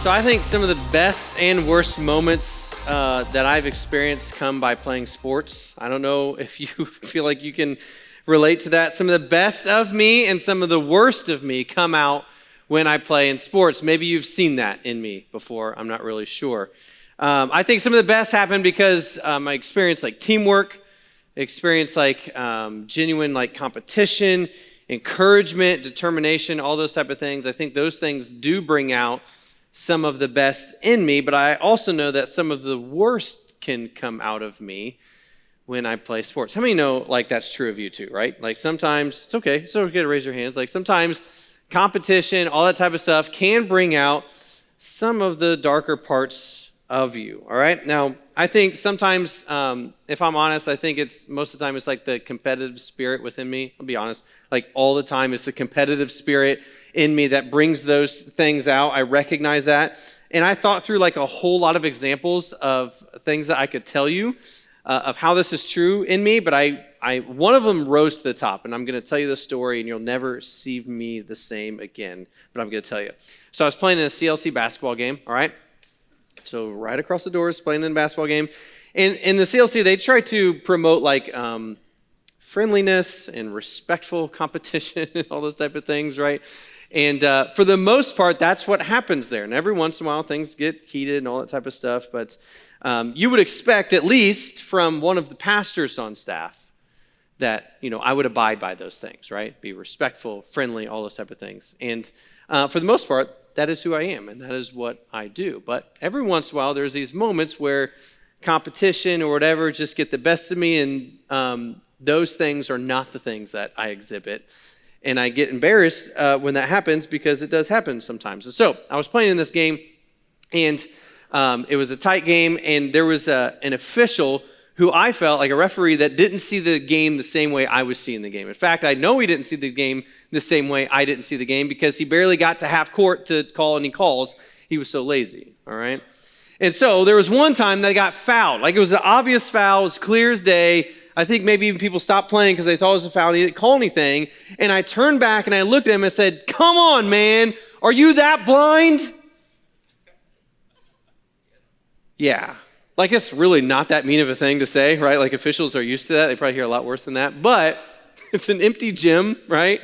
So I think some of the best and worst moments that I've experienced come by playing sports. I don't know if you feel like you can relate to that. Some of the best of me and some of the worst of me come out when I play in sports. Maybe you've seen that in me before. I'm not really sure. I think some of the best happen because I experience like teamwork, experience like genuine like competition, encouragement, determination, all those type of things. I think those things do bring out some of the best in me, but I also know that some of the worst can come out of me when I play sports. How many know like that's true of you too, right? Like sometimes, it's okay to raise your hands. Like sometimes competition, all that type of stuff can bring out some of the darker parts of you, all right? Now, I think sometimes, if I'm honest, I think it's most of the time it's like the competitive spirit within me. I'll be honest, like all the time it's the competitive spirit in me that brings those things out. I recognize that. And I thought through like a whole lot of examples of things that I could tell you of how this is true in me, but I one of them rose to the top, and I'm going to tell you the story, and you'll never see me the same again, but I'm going to tell you. So I was playing in a CLC basketball game, all right? So right across the doors, playing in a basketball game. And in the CLC, they try to promote like friendliness and respectful competition and all those type of things, right? And for the most part, that's what happens there. And every once in a while, things get heated and all that type of stuff. But you would expect, at least from one of the pastors on staff, that, you know, I would abide by those things, right? Be respectful, friendly, all those type of things. And for the most part, that is who I am, and that is what I do. But every once in a while, there's these moments where competition or whatever just get the best of me, and those things are not the things that I exhibit. And I get embarrassed when that happens, because it does happen sometimes. And so I was playing in this game, and it was a tight game, and there was an official who I felt like a referee that didn't see the game the same way I was seeing the game. In fact, I know he didn't see the game the same way I didn't see the game, because he barely got to half court to call any calls. He was so lazy, all right? And so there was one time that I got fouled. Like it was the obvious foul, it was clear as day. I think maybe even people stopped playing because they thought it was a foul. He didn't call anything. And I turned back and I looked at him and said, "Come on, man, are you that blind?" Yeah. Like, it's really not that mean of a thing to say, right? Like, officials are used to that. They probably hear a lot worse than that. But it's an empty gym, right?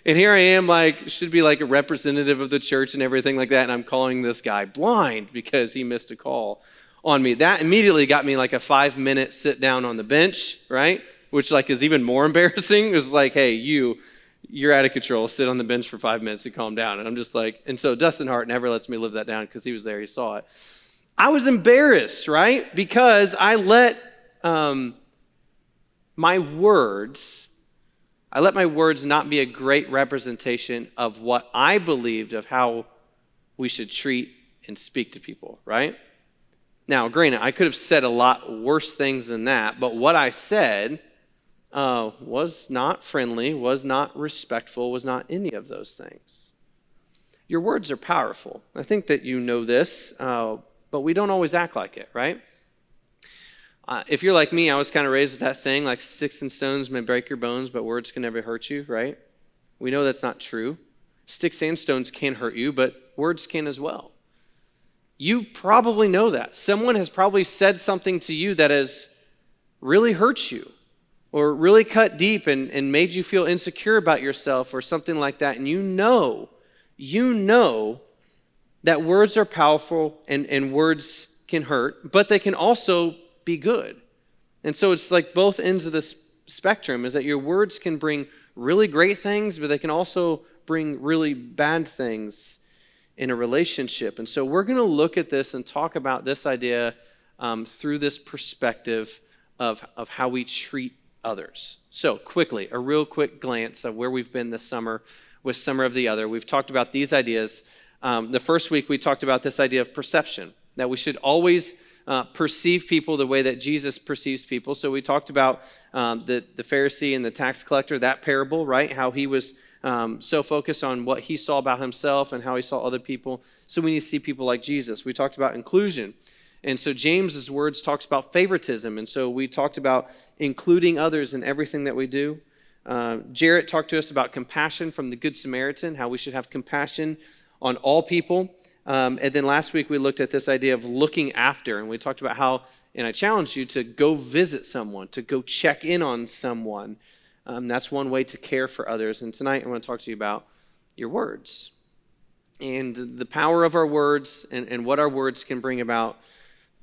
And here I am, like, should be like a representative of the church and everything like that, and I'm calling this guy blind because he missed a call on me. That immediately got me like a 5-minute sit down on the bench, right? Which, like, is even more embarrassing. It was like, hey, you're out of control. Sit on the bench for 5 minutes and calm down. And I'm just like, and so Dustin Hart never lets me live that down because he was there, he saw it. I was embarrassed, right? Because I let my words not be a great representation of what I believed of how we should treat and speak to people, right? Now, granted, I could have said a lot worse things than that, but what I said was not friendly, was not respectful, was not any of those things. Your words are powerful. I think that you know this, but we don't always act like it, right? If you're like me, I was kind of raised with that saying, like, sticks and stones may break your bones, but words can never hurt you, right? We know that's not true. Sticks and stones can hurt you, but words can as well. You probably know that. Someone has probably said something to you that has really hurt you or really cut deep and made you feel insecure about yourself or something like that. And you know that words are powerful and words can hurt, but they can also be good. And so it's like both ends of this spectrum is that your words can bring really great things, but they can also bring really bad things in a relationship. And so we're going to look at this and talk about this idea through this perspective of how we treat others. So quickly, a real quick glance of where we've been this summer with Summer of the Other. We've talked about these ideas. The first week we talked about this idea of perception, that we should always perceive people the way that Jesus perceives people. So we talked about the Pharisee and the tax collector, that parable, right? How he was so focused on what he saw about himself and how he saw other people. So we need to see people like Jesus. We talked about inclusion. And so James's words talks about favoritism. And so we talked about including others in everything that we do. Jarrett talked to us about compassion from the Good Samaritan, how we should have compassion on all people. And then last week we looked at this idea of looking after, and we talked about how, and I challenged you to go visit someone, to go check in on someone. That's one way to care for others. And tonight I want to talk to you about your words and the power of our words and what our words can bring about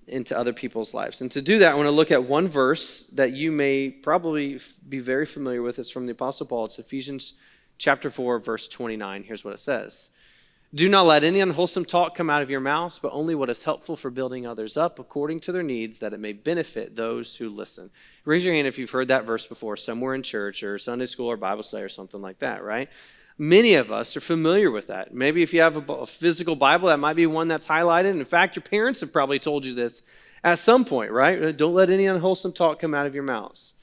into other people's lives. And to do that, I want to look at one verse that you may probably be very familiar with. It's from the Apostle Paul. It's Ephesians chapter 4, verse 29. Here's what it says. Do not let any unwholesome talk come out of your mouths, but only what is helpful for building others up according to their needs, that it may benefit those who listen. Raise your hand if you've heard that verse before, somewhere in church or Sunday school or Bible study or something like that, right? Many of us are familiar with that. Maybe if you have a physical Bible, that might be one that's highlighted. In fact, your parents have probably told you this at some point, right? Don't let any unwholesome talk come out of your mouths.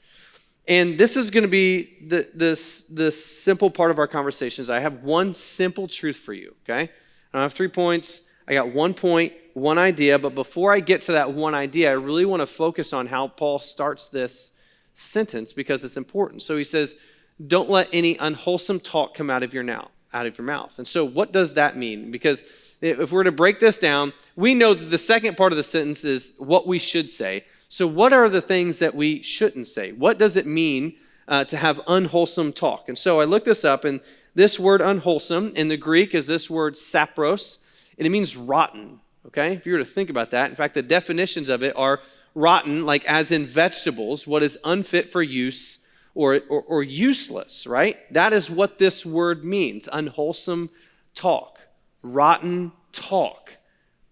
And this is going to be the simple part of our conversations. I have one simple truth for you, okay? I don't have 3 points. I got 1 point, one idea. But before I get to that one idea, I really want to focus on how Paul starts this sentence because it's important. So he says, don't let any unwholesome talk come out of your mouth. And so what does that mean? Because if we're to break this down, we know that the second part of the sentence is what we should say. So what are the things that we shouldn't say? What does it mean to have unwholesome talk? And so I looked this up, and this word unwholesome in the Greek is this word sapros, and it means rotten, okay? If you were to think about that, in fact, the definitions of it are rotten, like as in vegetables, what is unfit for use or useless, right? That is what this word means, unwholesome talk, rotten talk,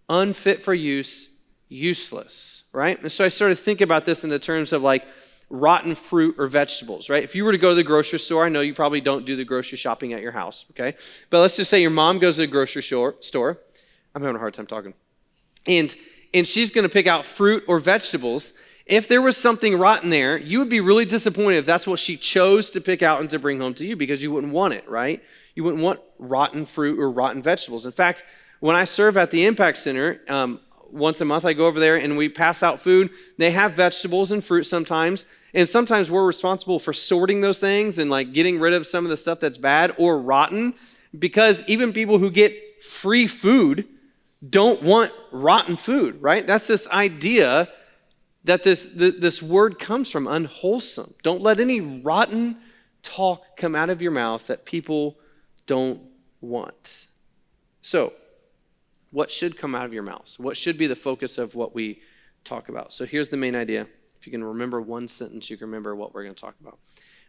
unfit for use, useless, right? And so I started thinking about this in the terms of like rotten fruit or vegetables, right? If you were to go to the grocery store, I know you probably don't do the grocery shopping at your house, okay? But let's just say your mom goes to the grocery store. I'm having a hard time talking. And she's going to pick out fruit or vegetables. If there was something rotten there, you would be really disappointed if that's what she chose to pick out and to bring home to you because you wouldn't want it, right? You wouldn't want rotten fruit or rotten vegetables. In fact, when I serve at the Impact Center, once a month I go over there and we pass out food. They have vegetables and fruit sometimes, and sometimes we're responsible for sorting those things and like getting rid of some of the stuff that's bad or rotten, because even people who get free food don't want rotten food, right? That's this idea that this word comes from, unwholesome. Don't let any rotten talk come out of your mouth that people don't want. So, what should come out of your mouths? What should be the focus of what we talk about? So here's the main idea. If you can remember one sentence, you can remember what we're going to talk about.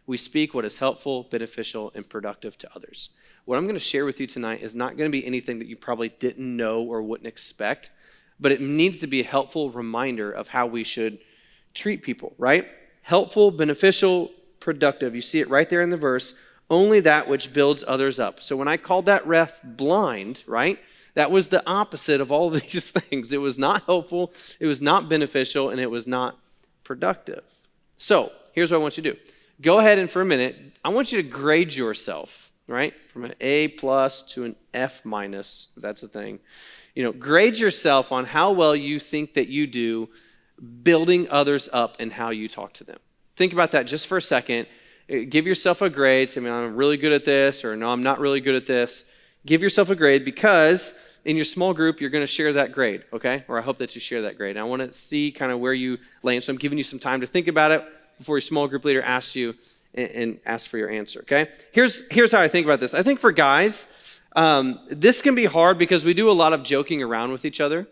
We speak what is helpful, beneficial, and productive to others. What I'm going to share with you tonight is not going to be anything that you probably didn't know or wouldn't expect, but it needs to be a helpful reminder of how we should treat people, right? Helpful, beneficial, productive. You see it right there in the verse. Only that which builds others up. So when I called that ref blind, right? That was the opposite of all of these things. It was not helpful, it was not beneficial, and it was not productive. So here's what I want you to do. Go ahead and for a minute, I want you to grade yourself, right? From an A+ to an F-, if that's a thing. Grade yourself on how well you think that you do building others up and how you talk to them. Think about that just for a second. Give yourself a grade. Say, I'm really good at this, or no, I'm not really good at this. Give yourself a grade, because in your small group, you're going to share that grade, okay? Or I hope that you share that grade. And I want to see kind of where you land. So I'm giving you some time to think about it before your small group leader asks you and asks for your answer, okay? Here's how I think about this. I think for guys, this can be hard because we do a lot of joking around with each other.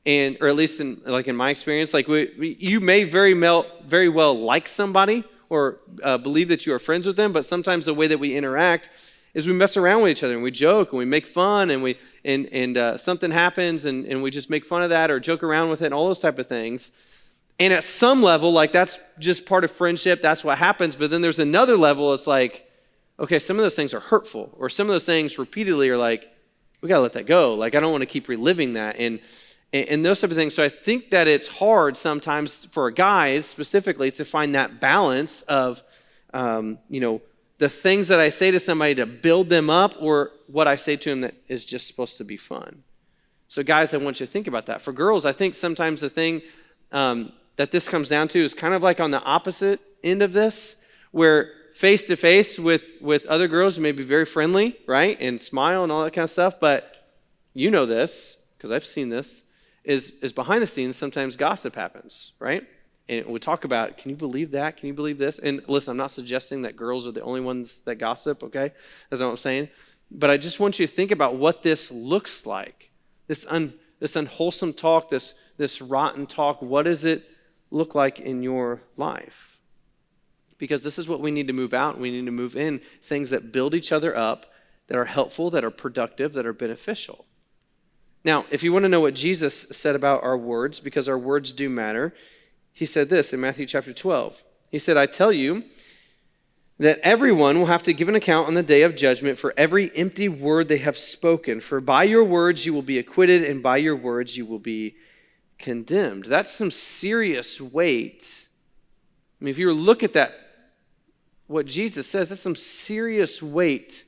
Or at least in my experience, you may very well like somebody or believe that you are friends with them, but sometimes the way that we interact is we mess around with each other and we joke and we make fun and something happens and we just make fun of that or joke around with it and all those type of things. And at some level, that's just part of friendship. That's what happens. But then there's another level. It's like, okay, some of those things are hurtful, or some of those things repeatedly are like, we got to let that go. I don't want to keep reliving that. And those type of things. So I think that it's hard sometimes for guys specifically to find that balance of, the things that I say to somebody to build them up, or what I say to them that is just supposed to be fun. So guys, I want you to think about that. For girls, I think sometimes the thing that this comes down to is kind of like on the opposite end of this, where face to face with other girls, you may be very friendly, right? And smile and all that kind of stuff. But you know this, because I've seen this, is behind the scenes, sometimes gossip happens, right? And we talk about, can you believe that? Can you believe this? And listen, I'm not suggesting that girls are the only ones that gossip, okay? That's not what I'm saying. But I just want you to think about what this looks like. This unwholesome talk, this rotten talk, what does it look like in your life? Because this is what we need to move out. We need to move in things that build each other up, that are helpful, that are productive, that are beneficial. Now, if you want to know what Jesus said about our words, because our words do matter, he said this in Matthew chapter 12. He said, I tell you that everyone will have to give an account on the day of judgment for every empty word they have spoken. For by your words you will be acquitted, and by your words you will be condemned. That's some serious weight. I mean, if you look at that, what Jesus says, that's some serious weight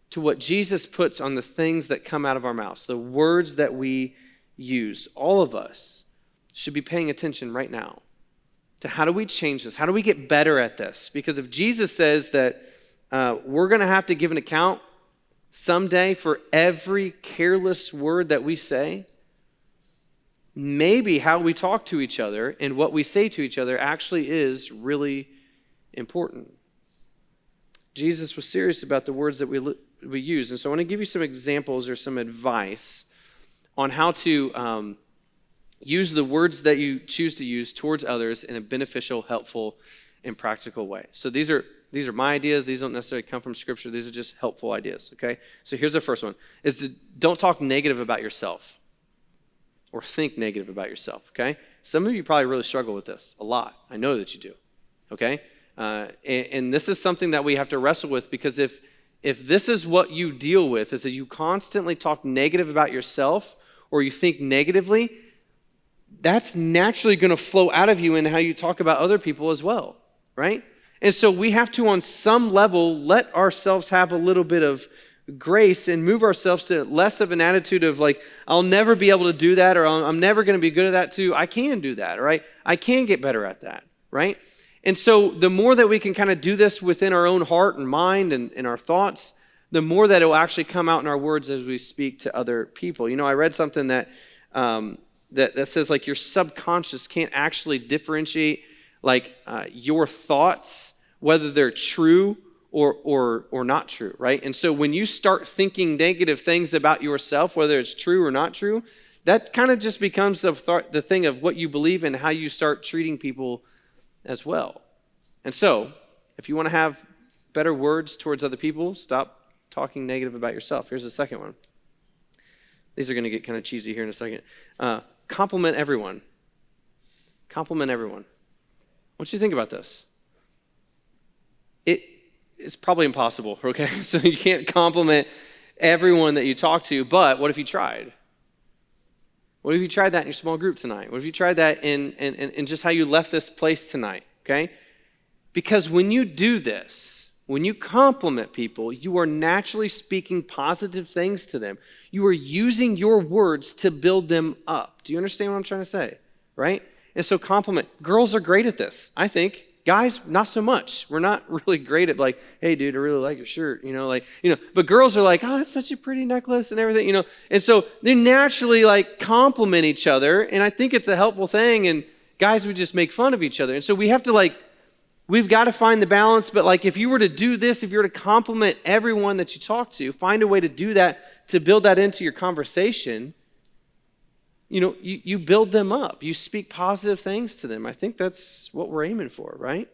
to what Jesus puts on the things that come out of our mouths, the words that we use. All of us should be paying attention right now to how do we change this? How do we get better at this? Because if Jesus says that we're going to have to give an account someday for every careless word that we say, maybe how we talk to each other and what we say to each other actually is really important. Jesus was serious about the words that we use. And so I want to give you some examples or some advice on how to use the words that you choose to use towards others in a beneficial, helpful, and practical way. So these are my ideas. These don't necessarily come from Scripture. These are just helpful ideas, okay? So here's the first one, is to don't talk negative about yourself or think negative about yourself, okay? Some of you probably really struggle with this a lot. I know that you do, okay? And this is something that we have to wrestle with, because if this is what you deal with, is that you constantly talk negative about yourself or you think negatively, that's naturally going to flow out of you in how you talk about other people as well, right? And so we have to, on some level, let ourselves have a little bit of grace and move ourselves to less of an attitude of like, I'll never be able to do that, or I'm never going to be good at that too. I can do that, right? I can get better at that, right? And so the more that we can kind of do this within our own heart and mind and our thoughts, the more that it will actually come out in our words as we speak to other people. You know, I read something that that says like your subconscious can't actually differentiate like your thoughts, whether they're true or not true, right? And so when you start thinking negative things about yourself, whether it's true or not true, that kind of just becomes the thing of what you believe and how you start treating people as well. And so if you want to have better words towards other people, stop talking negative about yourself. Here's the second one. These are going to get kind of cheesy here in a second. Compliment everyone. Compliment everyone. I want you to think about this. It's probably impossible, okay? So you can't compliment everyone that you talk to, but what if you tried? What if you tried that in your small group tonight? What if you tried that in just how you left this place tonight, okay? Because when you do this, when you compliment people, you are naturally speaking positive things to them. You are using your words to build them up. Do you understand what I'm trying to say, right? And so compliment. Girls are great at this, I think. Guys, not so much. We're not really great at like, hey, dude, I really like your shirt, but girls are like, oh, that's such a pretty necklace and everything, And so they naturally like compliment each other, and I think it's a helpful thing, and guys, we just make fun of each other. And so we have to we've got to find the balance, but like if you were to do this, if you were to compliment everyone that you talk to, find a way to do that, to build that into your conversation, you build them up. You speak positive things to them. I think that's what we're aiming for, right?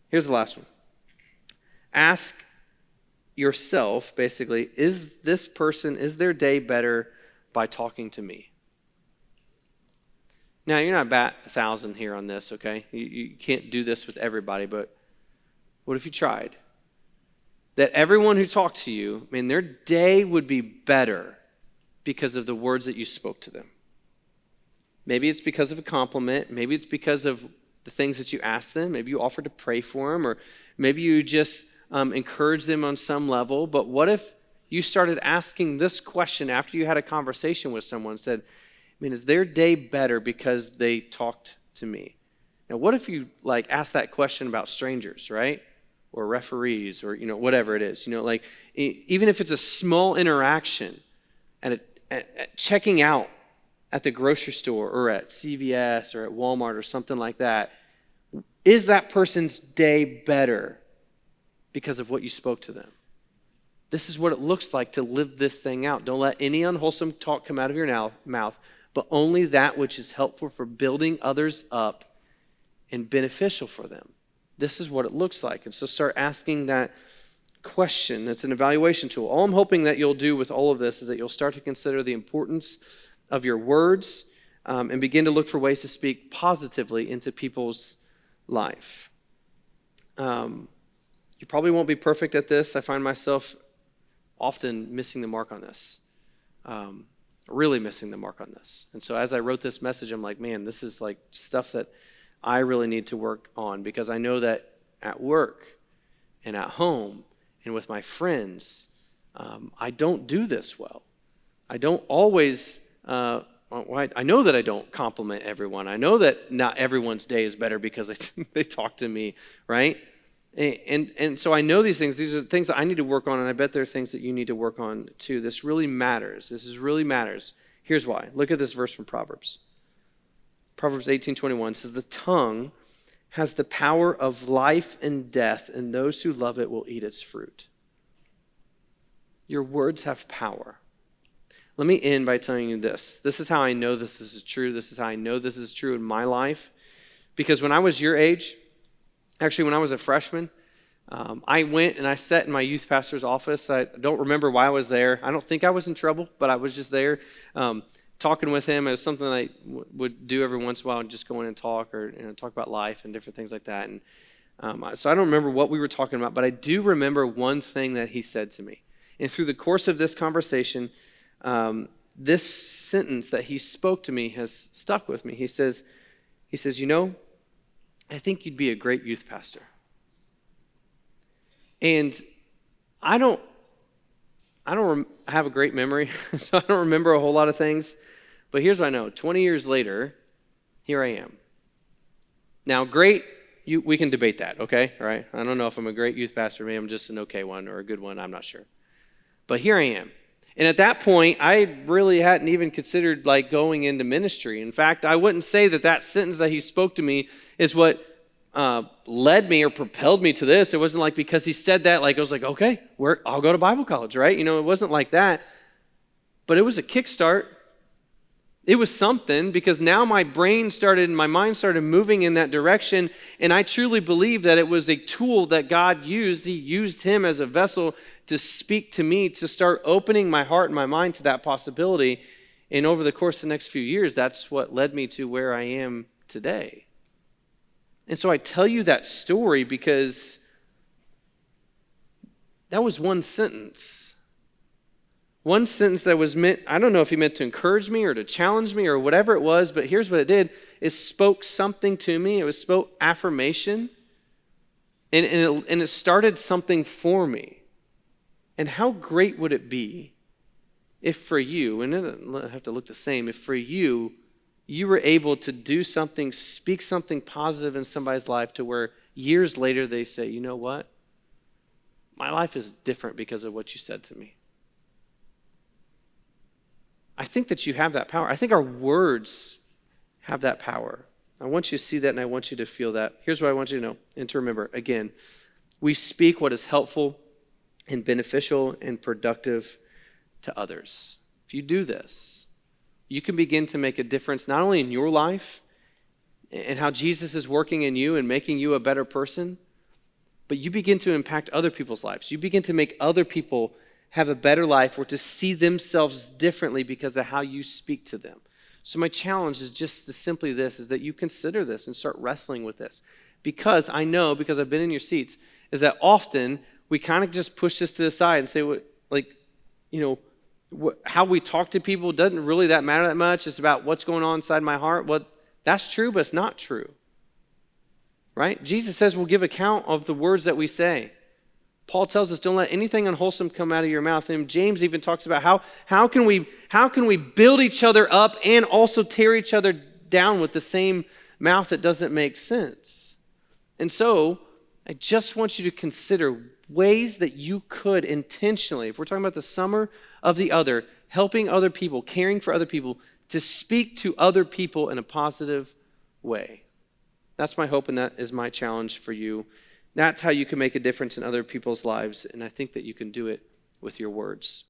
Here's the last one. Ask yourself, basically, is their day better by talking to me? Now, you're not bat 1,000 here on this, okay? You can't do this with everybody, but what if you tried? That everyone who talked to you, their day would be better because of the words that you spoke to them. Maybe it's because of a compliment. Maybe it's because of the things that you asked them. Maybe you offered to pray for them, or maybe you just encouraged them on some level. But what if you started asking this question after you had a conversation with someone and said, is their day better because they talked to me? Now, what if you ask that question about strangers, right? Or referees, or whatever it is. Even if it's a small interaction, at checking out at the grocery store or at CVS or at Walmart or something like that, is that person's day better because of what you spoke to them? This is what it looks like to live this thing out. Don't let any unwholesome talk come out of your mouth, but only that which is helpful for building others up and beneficial for them. This is what it looks like. And so start asking that question. It's an evaluation tool. All I'm hoping that you'll do with all of this is that you'll start to consider the importance of your words and begin to look for ways to speak positively into people's life. You probably won't be perfect at this. I find myself often missing the mark on this, really missing the mark on this. And so as I wrote this message, I'm like, man, this is like stuff that I really need to work on, because I know that at work and at home and with my friends, I don't do this well. I don't always, I know that I don't compliment everyone. I know that not everyone's day is better because they talk to me, right? And so I know these things. These are things that I need to work on, and I bet there are things that you need to work on too. This really matters. Really matters. Here's why. Look at this verse from Proverbs. Proverbs 18:21 says, "The tongue has the power of life and death, and those who love it will eat its fruit." Your words have power. Let me end by telling you this. This is how I know this is true. This is how I know this is true in my life. Because when I was your age, actually, when I was a freshman, I went and I sat in my youth pastor's office. I don't remember why I was there. I don't think I was in trouble, but I was just there talking with him. It was something I would do every once in a while, just go in and talk or talk about life and different things like that. And so I don't remember what we were talking about, but I do remember one thing that he said to me. And through the course of this conversation, this sentence that he spoke to me has stuck with me. He says, you know, I think you'd be a great youth pastor. And I don't have a great memory, so I don't remember a whole lot of things. But here's what I know. 20 years later, here I am. Now, great, we can debate that, okay? All right? I don't know if I'm a great youth pastor. Maybe I'm just an okay one or a good one. I'm not sure. But here I am. And at that point, I really hadn't even considered like going into ministry. In fact, I wouldn't say that sentence that he spoke to me is what led me or propelled me to this. It wasn't like because he said that, like I was like, okay, I'll go to Bible college, right? You know, it wasn't like that. But it was a kickstart. It was something, because now my mind started moving in that direction. And I truly believe that it was a tool that God used. He used him as a vessel to speak to me, to start opening my heart and my mind to that possibility. And over the course of the next few years, that's what led me to where I am today. And so I tell you that story because that was one sentence. One sentence that was meant, I don't know if he meant to encourage me or to challenge me or whatever it was, but here's what it did. It spoke something to me. It spoke affirmation. And it started something for me. And how great would it be if for you, and it doesn't have to look the same, if for you were able to do something, speak something positive in somebody's life to where years later they say, you know what? My life is different because of what you said to me. I think that you have that power. I think our words have that power. I want you to see that, and I want you to feel that. Here's what I want you to know and to remember. Again, we speak what is helpful and beneficial and productive to others. If you do this, you can begin to make a difference not only in your life and how Jesus is working in you and making you a better person, but you begin to impact other people's lives. You begin to make other people have a better life or to see themselves differently because of how you speak to them. So my challenge is just simply this, is that you consider this and start wrestling with this. Because I know, because I've been in your seats, is that often we kind of just push this to the side and say, how we talk to people doesn't really matter that much. It's about what's going on inside my heart. Well, that's true, but it's not true. Right? Jesus says we'll give account of the words that we say. Paul tells us, don't let anything unwholesome come out of your mouth. And James even talks about how can we build each other up and also tear each other down with the same mouth that doesn't make sense. And so I just want you to consider ways that you could intentionally, if we're talking about the summer of the other, helping other people, caring for other people, to speak to other people in a positive way. That's my hope, and that is my challenge for you. That's how you can make a difference in other people's lives, and I think that you can do it with your words.